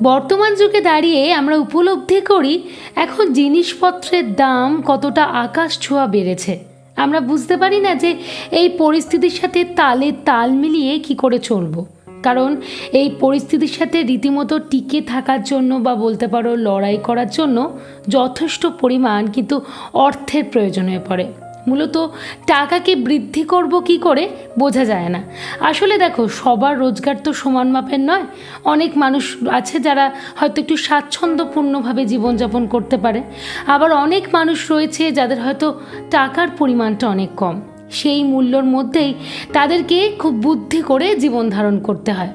বর্তমান যুগে দাঁড়িয়ে আমরা উপলব্ধি করি এখন জিনিসপত্রের দাম কতটা আকাশ ছোঁয়া বেড়েছে। আমরা বুঝতে পারি না যে এই পরিস্থিতির সাথে তালে তাল মিলিয়ে কি করে চলবো। কারণ এই পরিস্থিতির সাথে রীতিমতো টিকে থাকার জন্য বা বলতে পারো লড়াই করার জন্য যথেষ্ট পরিমাণ কিন্তু অর্থের প্রয়োজন হয়ে পড়ে। মূলত টাকাকে বৃদ্ধি করব কি করে বোঝা যায় না। আসলে দেখো, সবার রোজগার তো সমান মাপের নয়। অনেক মানুষ আছে যারা হয়তো একটু স্বাচ্ছন্দ্যপূর্ণভাবে জীবনযাপন করতে পারে, আবার অনেক মানুষ রয়েছে যাদের হয়তো টাকার পরিমাণটা অনেক কম। সেই মূল্যর মধ্যেই তাদেরকে খুব বুদ্ধি করে জীবন ধারণ করতে হয়।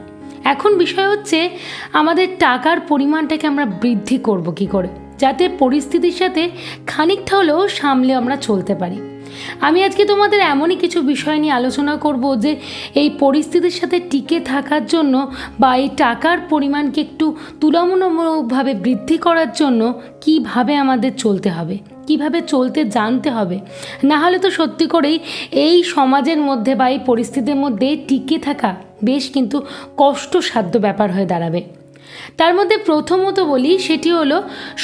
এখন বিষয় হচ্ছে আমাদের টাকার পরিমাণটাকে আমরা বৃদ্ধি করব কি করে, যাতে পরিস্থিতির সাথে খানিকটা হলেও সামলে আমরা চলতে পারি। আমি আজকে তোমাদের এমনই কিছু বিষয় নিয়ে আলোচনা করব যে এই পরিস্থিতির সাথে টিকে থাকার জন্য বা এই টাকার পরিমাণকে একটু তুলনামূলকভাবে বৃদ্ধি করার জন্য কিভাবে আমাদের চলতে হবে, কিভাবে চলতে জানতে হবে। না হলে তো সত্যি করেই এই সমাজের মধ্যে বা এই পরিস্থিতির মধ্যে টিকে থাকা বেশ কিন্তু কষ্টসাধ্য ব্যাপার হয়ে দাঁড়াবে। তার মধ্যে প্রথমত বলি, সেটি হলো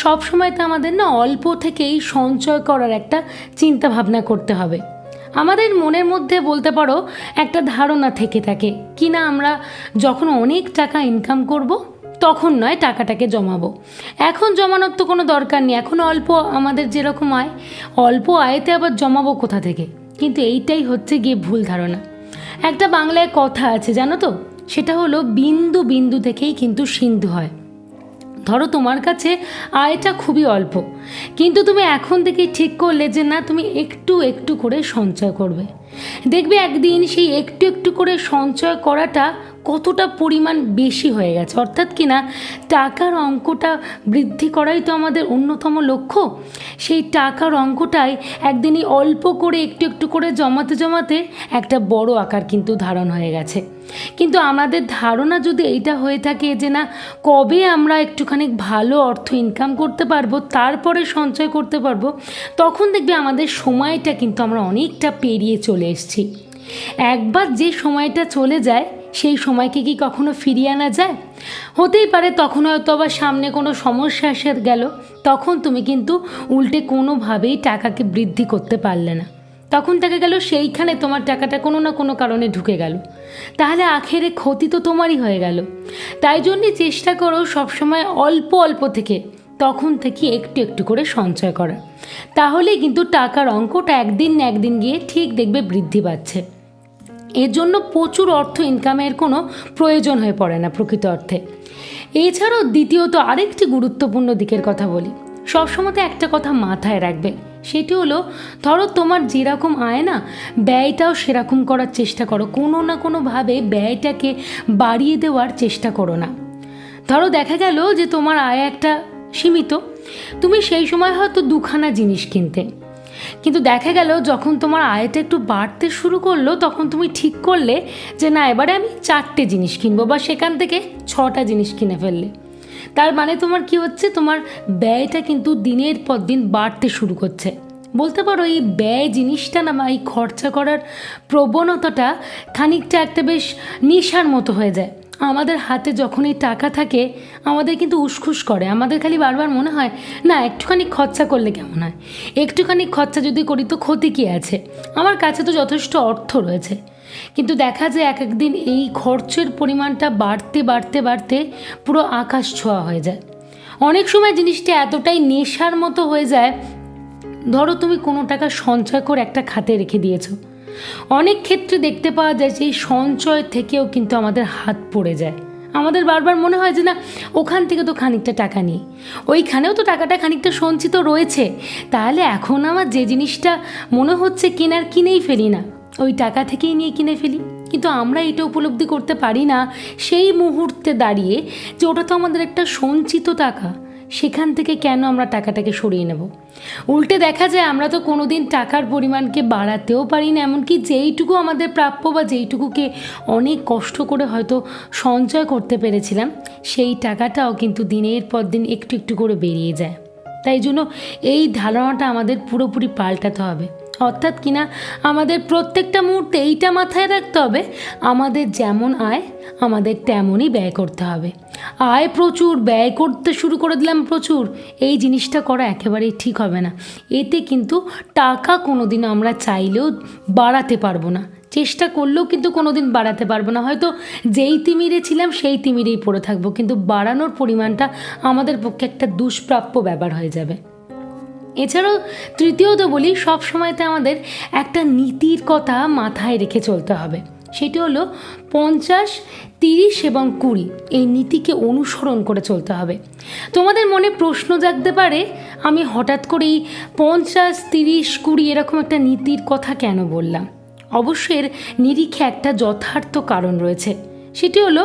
সবসময় তো আমাদের না অল্প থেকেই সঞ্চয় করার একটা চিন্তা ভাবনা করতে হবে। আমাদের মনের মধ্যে বলতে পারো একটা ধারণা থেকে থাকে কি না, আমরা যখন অনেক টাকা ইনকাম করব তখন নয় টাকাটাকে জমাবো। এখন জমানোর তো কোনো দরকার নেই, এখন অল্প আমাদের যেরকম আয়, অল্প আয়তে আবার জমাবো কোথা থেকে। কিন্তু এইটাই হচ্ছে গিয়ে ভুল ধারণা। একটা বাংলায় কথা আছে জানো তো, সেটা হলো বিন্দু বিন্দু থেকেই কিন্তু সিন্ধু হয়। ধরো তোমার কাছে আয়টা খুবই অল্প, কিন্তু তুমি এখন থেকেই ঠিক করলে যে না, তুমি একটু একটু করে সঞ্চয় করবে। দেখবে একদিন সেই একটু একটু করে সঞ্চয় করাটা কতটা পরিমাণ বেশি হয়ে গেছে। অর্থাৎ কি না, টাকার অঙ্কটা বৃদ্ধি করাই তো আমাদের অন্যতম লক্ষ্য। সেই টাকার অঙ্কটাই একদিনই অল্প করে একটু একটু করে জমাতে জমাতে একটা বড় আকার কিন্তু ধারণ হয়ে গেছে। কিন্তু আমাদের ধারণা যদি এইটা হয়ে থাকে যে না, কবে আমরা একটুখানি ভালো অর্থ ইনকাম করতে পারবো, তারপরে সঞ্চয় করতে পারবো, তখন দেখবে আমাদের সময়টা কিন্তু আমরা অনেকটা পেরিয়ে চলে এসেছি। একবার যে সময়টা চলে যায় সেই সময়কে কি কখনো ফিরিয়ে আনা যায়? হতেই পারে তখন হয়তো আবার সামনে কোনো সমস্যা এসে গেল, তখন তুমি কিন্তু উল্টে কোনোভাবেই টাকাকে বৃদ্ধি করতে পারলে না। তখন দেখা গেল সেইখানে তোমার টাকাটা কোনো না কোনো কারণে ঢুকে গেল, তাহলে আখেরে ক্ষতি তো তোমারই হয়ে গেল। তাই জন্যই চেষ্টা করো সবসময় অল্প অল্প থেকে, তখন থেকে একটু একটু করে সঞ্চয় করা। তাহলেই কিন্তু টাকার অঙ্কটা একদিন না একদিন গিয়ে ঠিক দেখবে বৃদ্ধি পাচ্ছে। এর জন্য প্রচুর অর্থ ইনকামের কোনো প্রয়োজন হয়ে পড়ে না প্রকৃত অর্থে। এছাড়াও দ্বিতীয়ত আরেকটি গুরুত্বপূর্ণ দিকের কথা বলি। সবসময় একটা কথা মাথায় রাখবে, সেটি হলো ধরো তোমার যেরকম আয় না, ব্যয়টাও সেরকম করার চেষ্টা করো। কোনো না কোনোভাবে ব্যয়টাকে বাড়িয়ে দেওয়ার চেষ্টা করো না। ধরো দেখা গেল যে তোমার আয় একটা সীমিত, তুমি সেই সময় হয়তো দুখানা জিনিস কিনতে, কিন্তু দেখা গেল যখন তোমার আয়টা একটু বাড়তে শুরু করলো, তখন তুমি ঠিক করলে যে না, এবারে আমি 4টে জিনিস কিনবো, বা সেখান থেকে 6টা জিনিস কিনে ফেললে। তার মানে তোমার কি হচ্ছে, তোমার ব্যয়টা কিন্তু দিনের পর দিন বাড়তে শুরু করছে। বলতে পারো এই ব্যয় জিনিসটা না, বা এই খরচা করার প্রবণতাটা খানিকটা একটা বেশ নেশার মতো হয়ে যায়। আমাদের হাতে যখন এই টাকা থাকে আমাদের কিন্তু উসখুস করে, আমাদের খালি বারবার মনে হয় না একটুখানি খরচা করলে কেমন হয়, একটুখানি খরচা যদি করি তো ক্ষতি কী আছে, আমার কাছে তো যথেষ্ট অর্থ রয়েছে। কিন্তু দেখা যায় এক একদিন এই খরচের পরিমাণটা বাড়তে বাড়তে বাড়তে পুরো আকাশ ছোঁয়া হয়ে যায়। অনেক সময় জিনিসটা এতটাই নেশার মতো হয়ে যায়। ধরো তুমি কোনো টাকা সঞ্চয় করে একটা খাতে রেখে দিয়েছো, অনেক ক্ষেত্রে দেখতে পাওয়া যায় যে এই সঞ্চয় থেকেও কিন্তু আমাদের হাত পড়ে যায়। আমাদের বারবার মনে হয় যে না, ওখান থেকে তো খানিকটা টাকা নিই, ওইখানেও তো টাকাটা খানিকটা সঞ্চিত রয়েছে, তাহলে এখন আমার যে জিনিসটা মনে হচ্ছে কেনার কিনেই ফেলি না, ওই টাকা থেকেই নিয়ে কিনে ফেলি। কিন্তু আমরা এটা উপলব্ধি করতে পারি না সেই মুহূর্তে দাঁড়িয়ে যে ওটা তো আমাদের একটা সঞ্চিত টাকা, সেখান থেকে কেন আমরা টাকাটাকে সরিয়ে নেব। উল্টে দেখা যায় আমরা তো কোনো দিন টাকার পরিমাণকে বাড়াতেও পারি না, এমনকি যেইটুকু আমাদের প্রাপ্য বা যেইটুকুকে অনেক কষ্ট করে হয়তো সঞ্চয় করতে পেরেছিলাম, সেই টাকাটাও কিন্তু দিনের পর দিন একটু একটু করে বেরিয়ে যায়। তাই জন্য এই ধারণাটা আমাদের পুরোপুরি পাল্টাতে হবে। অর্থাৎ কিনা আমাদের প্রত্যেকটা মুহূর্তে এইটা মাথায় রাখতে হবে, আমাদের যেমন আয় আমাদের তেমনই ব্যয় করতে হবে। আয় প্রচুর, ব্যয় করতে শুরু করে দিলাম প্রচুর, এই জিনিসটা করা একেবারেই ঠিক হবে না। এতে কিন্তু টাকা কোনোদিনও আমরা চাইলেও বাড়াতে পারবো না, চেষ্টা করলেও কিন্তু কোনোদিন বাড়াতে পারবো না। হয়তো যেই তিমিরে ছিলাম সেই তিমিরেই পড়ে থাকবো, কিন্তু বাড়ানোর পরিমাণটা আমাদের পক্ষে একটা দুষ্প্রাপ্য ব্যাপার হয়ে যাবে। এছাড়াও তৃতীয়ত বলি, সব সময়তে আমাদের একটা নীতির কথা মাথায় রেখে চলতে হবে। সেটি হলো 50, 30 এবং 20 এই নীতিকে অনুসরণ করে চলতে হবে। তোমাদের মনে প্রশ্ন জাগতে পারে, আমি হঠাৎ করেই 50, 30, 20 এরকম একটা নীতির কথা কেন বললাম? অবশ্যই নিরিখে একটা যথার্থ কারণ রয়েছে। সেটি হলো,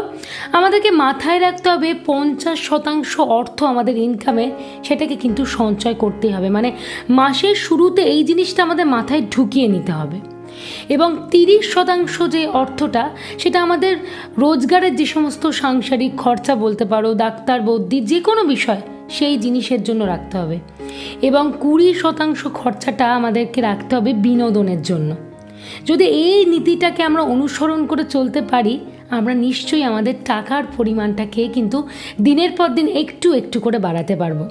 আমাদেরকে মাথায় রাখতে হবে 50% অর্থ আমাদের ইনকামে সেটাকে কিন্তু সঞ্চয় করতেই হবে। মানে মাসের শুরুতে এই জিনিসটা আমাদের মাথায় ঢুকিয়ে নিতে হবে। এবং 30% যে অর্থটা, সেটা আমাদের রোজগারের যে সমস্ত সাংসারিক খরচা বলতে পারো, ডাক্তার বৌদ্ধির যে কোনো বিষয়, সেই জিনিসের জন্য রাখতে হবে। এবং 20% খরচাটা আমাদেরকে রাখতে হবে বিনোদনের জন্য। যদি এই নীতিটাকে আমরা অনুসরণ করে চলতে পারি, আমরা নিশ্চয়ই আমাদের টাকার পরিমাণটাকে কিন্তু দিনের পর দিন একটু একটু করে বাড়াতে পারবো।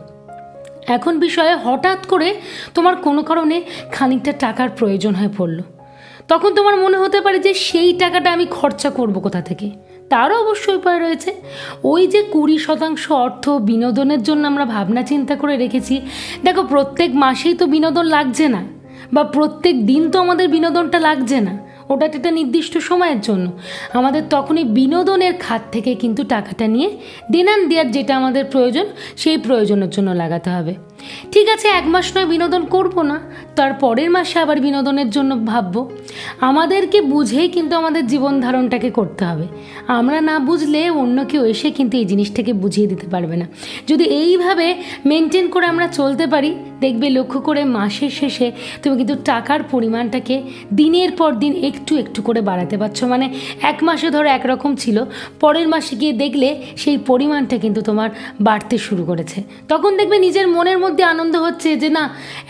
এখন বিষয়ে হঠাৎ করে তোমার কোনো কারণে খানিকটা টাকার প্রয়োজন হয়ে পড়লো, তখন তোমার মনে হতে পারে যে সেই টাকাটা আমি খরচা করব কোথা থেকে। তারও অবশ্যই উপায় রয়েছে। ওই যে 20% অর্থ বিনোদনের জন্য আমরা ভাবনা চিন্তা করে রেখেছি, দেখো প্রত্যেক মাসেই তো বিনোদন লাগছে না, বা প্রত্যেক দিন তো আমাদের বিনোদনটা লাগছে না, ওটা একটা নির্দিষ্ট সময়ের জন্য। আমাদের তখনই বিনোদনের খাত থেকে কিন্তু টাকাটা নিয়ে দেনান দেওয়ার যেটা আমাদের প্রয়োজন, সেই প্রয়োজনের জন্য লাগাতে হবে। ঠিক আছে, 1 মাস নয় বিনোদন করব না, তার পরের মাসে আবার বিনোদনের জন্য ভাববো। আমাদেরকে বুঝেই কিন্তু আমাদের জীবন ধারণটাকে করতে হবে। আমরা না বুঝলে অন্য কেউ এসে কিন্তু এই জিনিসটাকে বুঝিয়ে দিতে পারবে না। যদি এইভাবে মেনটেন করে আমরা চলতে পারি, দেখবে লক্ষ্য করে মাসের শেষে তুমি কিন্তু টাকার পরিমাণটাকে দিনের পর দিন একটু একটু করে বাড়াতে পারছো। মানে 1 মাসে ধরো একরকম ছিল, পরের মাসে গিয়ে দেখলে সেই পরিমাণটা কিন্তু তোমার বাড়তে শুরু করেছে। তখন দেখবে নিজের মনের মধ্যে আনন্দ হচ্ছে যে না,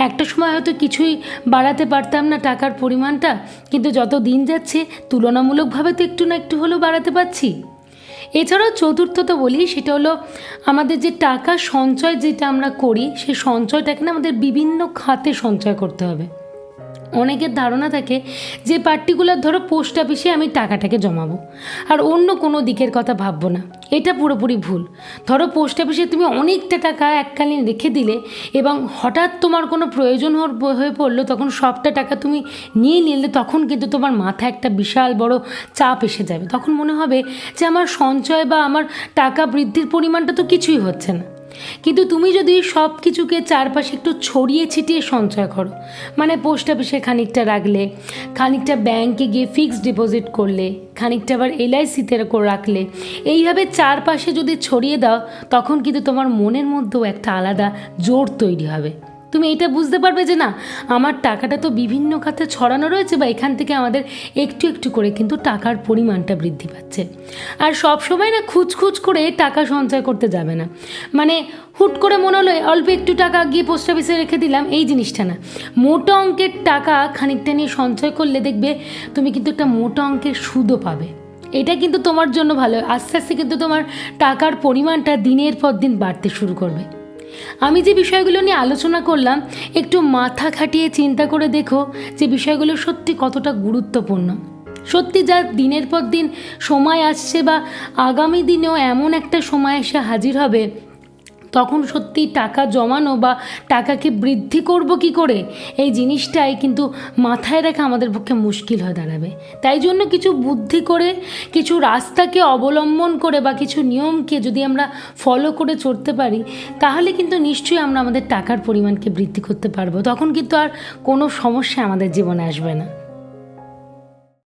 একটা সময় হয়তো কিছুই বাড়াতে পারতাম না টাকার পরিমাণটা, কিন্তু যত দিন যাচ্ছে তুলনামূলকভাবে তো একটু না একটু হলেও বাড়াতে পারছি। এছাড়াও চতুর্থত বলি, সেটা হলো আমাদের যে টাকা সঞ্চয় যেটা আমরা করি, সেই সঞ্চয়টাকে না আমাদের বিভিন্ন খাতে সঞ্চয় করতে হবে। অনেকের ধারণা থাকে যে পার্টিকুলার ধরো পোস্ট অফিসে আমি টাকাটাকে জমাবো আর অন্য কোনো দিকের কথা ভাববো না। এটা পুরোপুরি ভুল। ধরো পোস্ট অফিসে তুমি অনেকটা টাকা এককালীন রেখে দিলে এবং হঠাৎ তোমার কোনো প্রয়োজন হয়ে পড়লো, তখন সবটা টাকা তুমি নিয়ে নিলে তখন কিন্তু তোমার মাথায় একটা বিশাল বড় চাপ এসে যাবে। তখন মনে হবে যে আমার সঞ্চয় বা আমার টাকা বৃদ্ধির পরিমাণটা তো কিছুই হচ্ছে না। কিন্তু তুমি যদি সব কিছুকে চারপাশে একটু ছড়িয়ে ছিটিয়ে সঞ্চয় করো, মানে পোস্ট অফিসে খানিকটা রাখলে, খানিকটা ব্যাংকে গিয়ে ফিক্সড ডিপোজিট করলে, খানিকটা আবার LICতে রাখলে, এইভাবে চারপাশে যদি ছড়িয়ে দাও, তখন কিন্তু তোমার মনের মধ্যেও একটা আলাদা জোর তৈরি হবে। তুমি এটা বুঝতে পারবে যে না, আমার টাকাটা তো বিভিন্ন খাতে ছড়ানো রয়েছে, বা এখান থেকে আমাদের একটু একটু করে কিন্তু টাকার পরিমাণটা বৃদ্ধি পাচ্ছে। আর সব সময় না খুঁজখুজ করে টাকা সঞ্চয় করতে যাবে না। মানে হুট করে মনে হলো অল্প একটু টাকা গিয়ে পোস্ট অফিসে রেখে দিলাম, এই জিনিসটা না। মোটা অঙ্কের টাকা খানিকটা নিয়ে সঞ্চয় করলে দেখবে তুমি কিন্তু একটা মোটা অঙ্কের সুদও পাবে। এটা কিন্তু তোমার জন্য ভালো। আস্তে আস্তে কিন্তু তোমার টাকার পরিমাণটা দিনের পর দিন বাড়তে শুরু করবে। আমি যে বিষয়গুলো নিয়ে আলোচনা করলাম, একটু মাথা খাটিয়ে চিন্তা করে দেখো যে বিষয়গুলো সত্যি কতটা গুরুত্বপূর্ণ। সত্যি যা দিনের পর দিন সময় আসছে, বা আগামী দিনেও এমন একটা সময় এসে হাজির হবে, তখন সত্যি টাকা জমানো বা টাকাকে বৃদ্ধি করব কি করে, এই জিনিসটাই কিন্তু মাথায় রাখা আমাদের পক্ষে মুশকিল হয়ে দাঁড়াবে। তাই জন্য কিছু বুদ্ধি করে, কিছু রাস্তাকে অবলম্বন করে বা কিছু নিয়মকে যদি আমরা ফলো করে চলতে পারি, তাহলে কিন্তু নিশ্চয়ই আমরা আমাদের টাকার পরিমাণকে বৃদ্ধি করতে পারবো। তখন কিন্তু আর কোনো সমস্যা আমাদের জীবনে আসবে না।